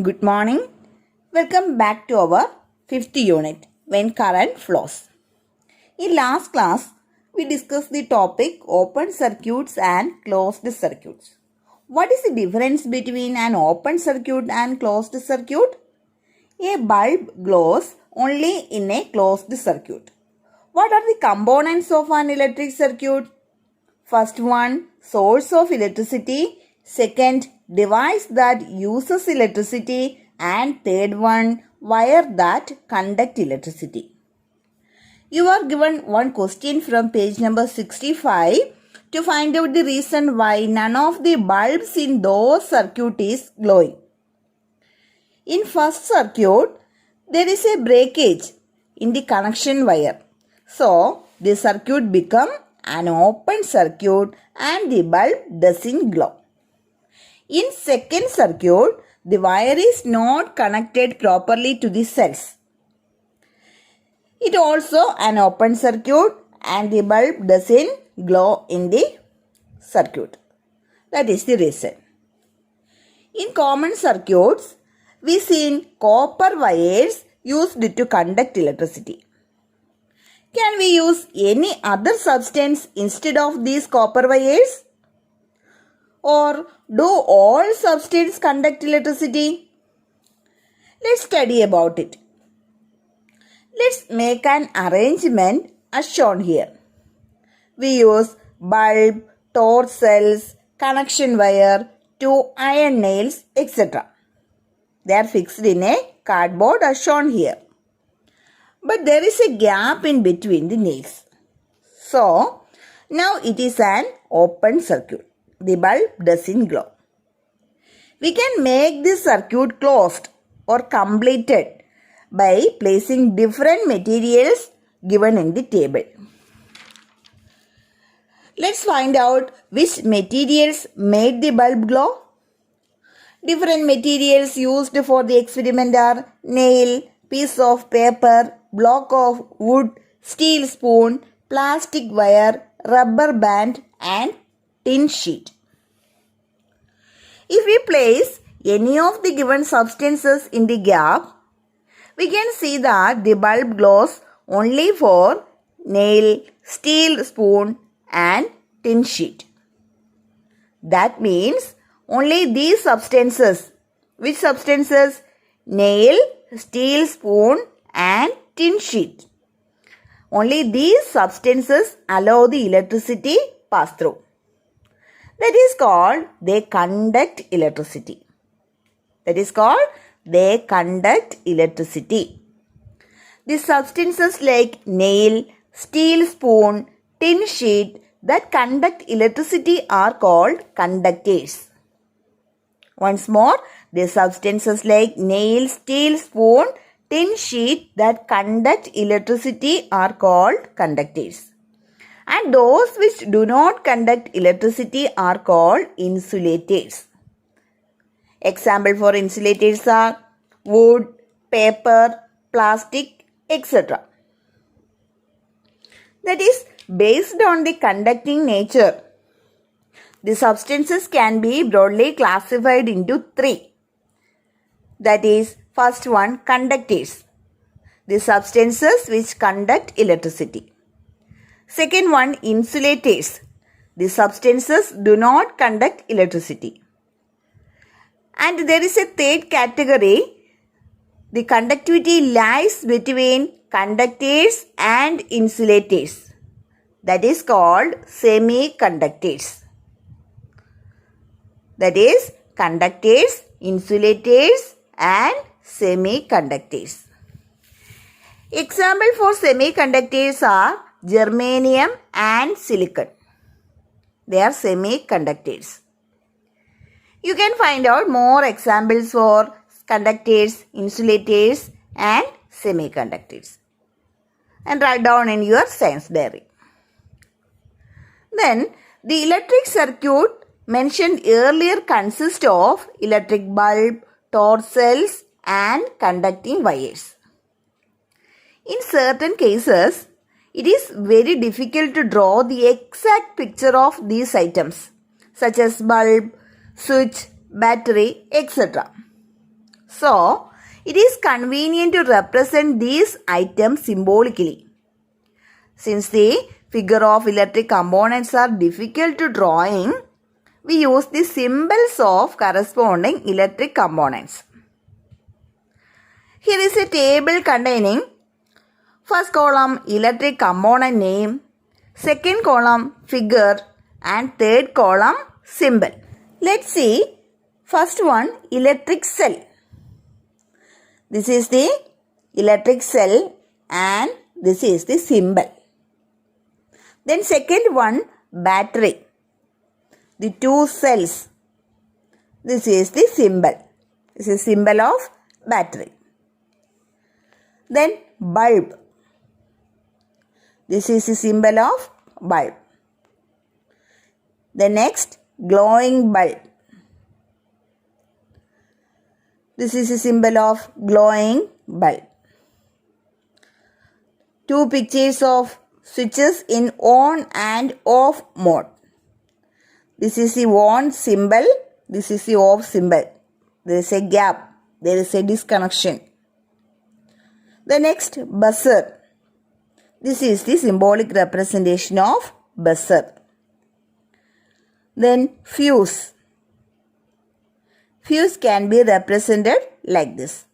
Good morning. Welcome back to our fifth unit, When Current Flows. In last class, we discussed the topic open circuits and closed circuits. What is the difference between an open circuit and closed circuit? A bulb glows only in a closed circuit. What are the components of an electric circuit? First one, source of electricity. Second, device that uses electricity. And third one, wire that conduct electricity. You are given one question from page number 65 to find out the reason why none of the bulbs in those circuit is glowing. In first circuit, there is a breakage in the connection wire. So, the circuit become an open circuit and the bulb doesn't glow. In second circuit, the wire is not connected properly to the cells. It also an open circuit and the bulb doesn't glow in the circuit. That is the reason. In common circuits, we seen copper wires used to conduct electricity. Can we use any other substance instead of these copper wires? Or do all substances conduct electricity? Let's study about it. Let's make an arrangement as shown here. We use bulb, torch cells, connection wire, 2 iron nails, etc. They are fixed in a cardboard as shown here. But there is a gap in between the nails. So, now it is an open circuit. The bulb doesn't glow. We can make this circuit closed or completed by placing different materials given in the table. Let's find out which materials made the bulb glow. Different materials used for the experiment are nail, piece of paper, block of wood, steel spoon, plastic wire, rubber band and tin sheet. If we place any of the given substances in the gap, we can see that the bulb glows only for nail, steel spoon and tin sheet. That means only these substances. Which substances? Nail, steel spoon and tin sheet. Only these substances allow the electricity pass through. That is called they conduct electricity. That is called they conduct electricity. The substances like nail, steel spoon, tin sheet that conduct electricity are called conductors. Once more, the substances like nail, steel spoon, tin sheet that conduct electricity are called conductors. And those which do not conduct electricity are called insulators. Example for insulators are wood, paper, plastic, etc. That is based on the conducting nature. The substances can be broadly classified into 3. That is, first one, conductors. The substances which conduct electricity. Second one, insulators. The substances do not conduct electricity. And there is a third category. The conductivity lies between conductors and insulators. That is called semiconductors. That is conductors, insulators and semiconductors. Example for semiconductors are germanium and silicon. They are semiconductors. You can find out more examples for conductors, insulators and semiconductors. And write down in your science diary. Then the electric circuit mentioned earlier consists of electric bulb, torch cells and conducting wires. In certain cases, it is very difficult to draw the exact picture of these items such as bulb, switch, battery, etc. So, it is convenient to represent these items symbolically. Since the figure of electric components are difficult to drawing, we use the symbols of corresponding electric components. Here is a table containing first column electric component name, second column figure and third column symbol. Let's see first one electric cell. This is the electric cell and this is the symbol. Then second one battery. The two cells. This is the symbol. This is symbol of battery. Then bulb. This is the symbol of bulb. The next glowing bulb. This is a symbol of glowing bulb. Two pictures of switches in on and off mode. This is the on symbol. This is the off symbol. There is a gap. There is a disconnection. The next buzzer. This is the symbolic representation of buzzer. Then fuse. Fuse can be represented like this.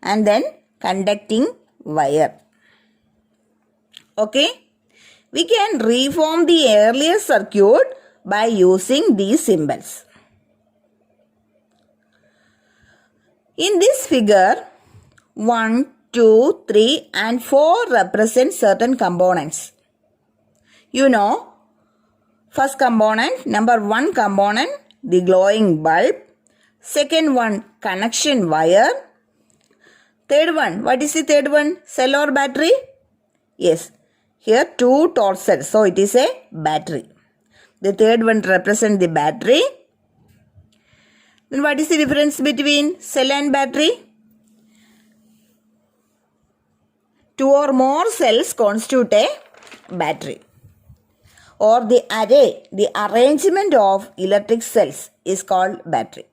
And then conducting wire. Okay. We can reform the earlier circuit by using these symbols. In this figure, 1, 2, 3 and 4 represent certain components. You know, first component, number 1 component, the glowing bulb. Second one, connection wire. Third one, what is the third one? Cell or battery? Yes, here 2 torch cells, so it is a battery. The third one represents the battery. Then what is the difference between cell and battery? 2 or more cells constitute a battery. Or the array, the arrangement of electric cells is called battery.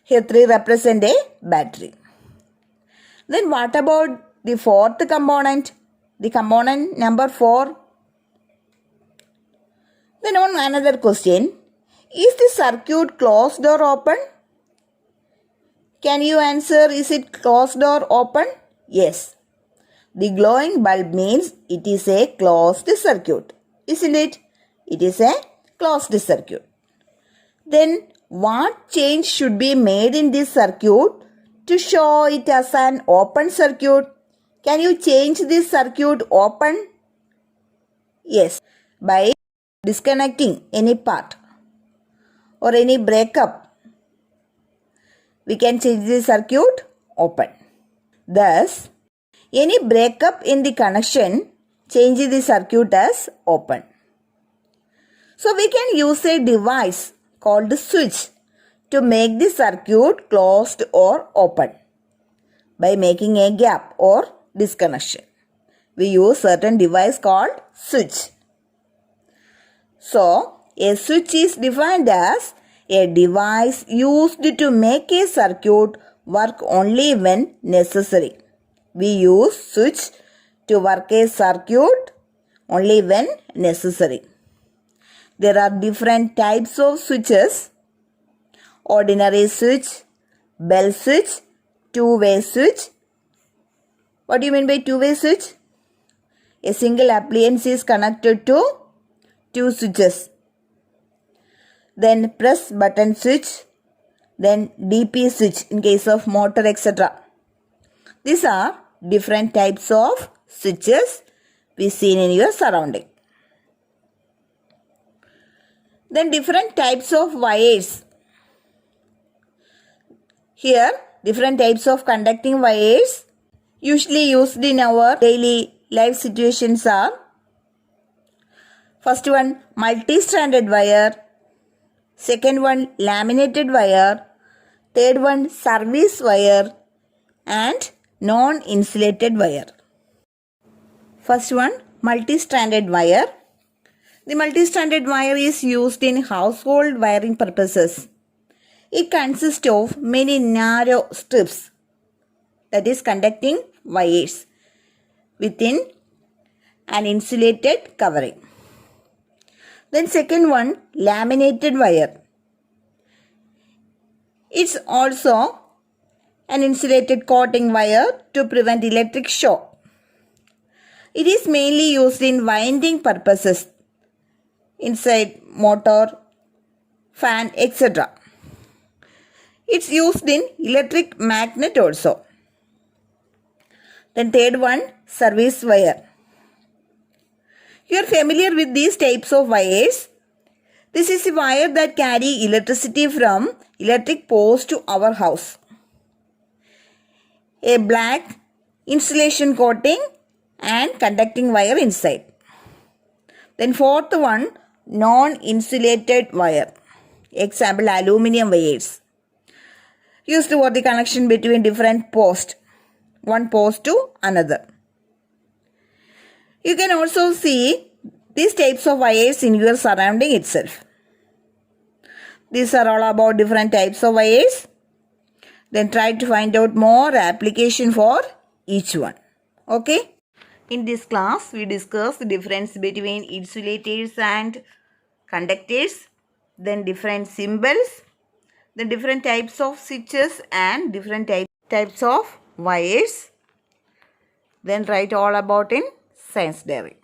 Here 3 represent a battery. Then what about the fourth component? The component number 4. Then on another question, is the circuit closed or open? Can you answer, is it closed or open? Yes. The glowing bulb means it is a closed circuit. Isn't it? It is a closed circuit. Then what change should be made in this circuit to show it as an open circuit? Can you change this circuit open? Yes. By disconnecting any part or any breakup, we can change the circuit open. Thus, any breakup in the connection changes the circuit as open. So, we can use a device called switch to make the circuit closed or open by making a gap or disconnection. We use certain device called switch. So, a switch is defined as a device used to make a circuit work only when necessary. We use switch to work a circuit only when necessary. There are different types of switches: ordinary switch, bell switch, two-way switch. What do you mean by two-way switch? A single appliance is connected to two switches. Then press button switch, then DP switch in case of motor, etc. These are different types of switches we seen in your surrounding. Then different types of wires. Here different types of conducting wires usually used in our daily life situations are: first one, multi-stranded wire. Second one, laminated wire. Third one, service wire. And non-insulated wire. First one, multi-stranded wire. The multi-stranded wire is used in household wiring purposes. It consists of many narrow strips, that is conducting wires, within an insulated covering. Then second one, laminated wire. It's also an insulated coating wire to prevent electric shock. It is mainly used in winding purposes, inside motor, fan, etc. It's used in electric magnet also. Then third one, service wire. You are familiar with these types of wires. This is a wire that carry electricity from electric post to our house. A black insulation coating and conducting wire inside. Then fourth one, non-insulated wire. Example, aluminium wires. Used for the connection between different posts, one post to another. You can also see these types of wires in your surrounding itself. These are all about different types of wires. Then try to find out more application for each one. Okay. In this class, we discussed the difference between insulators and conductors, then different symbols, then different types of switches and different types of wires. Then write all about in Science Diary.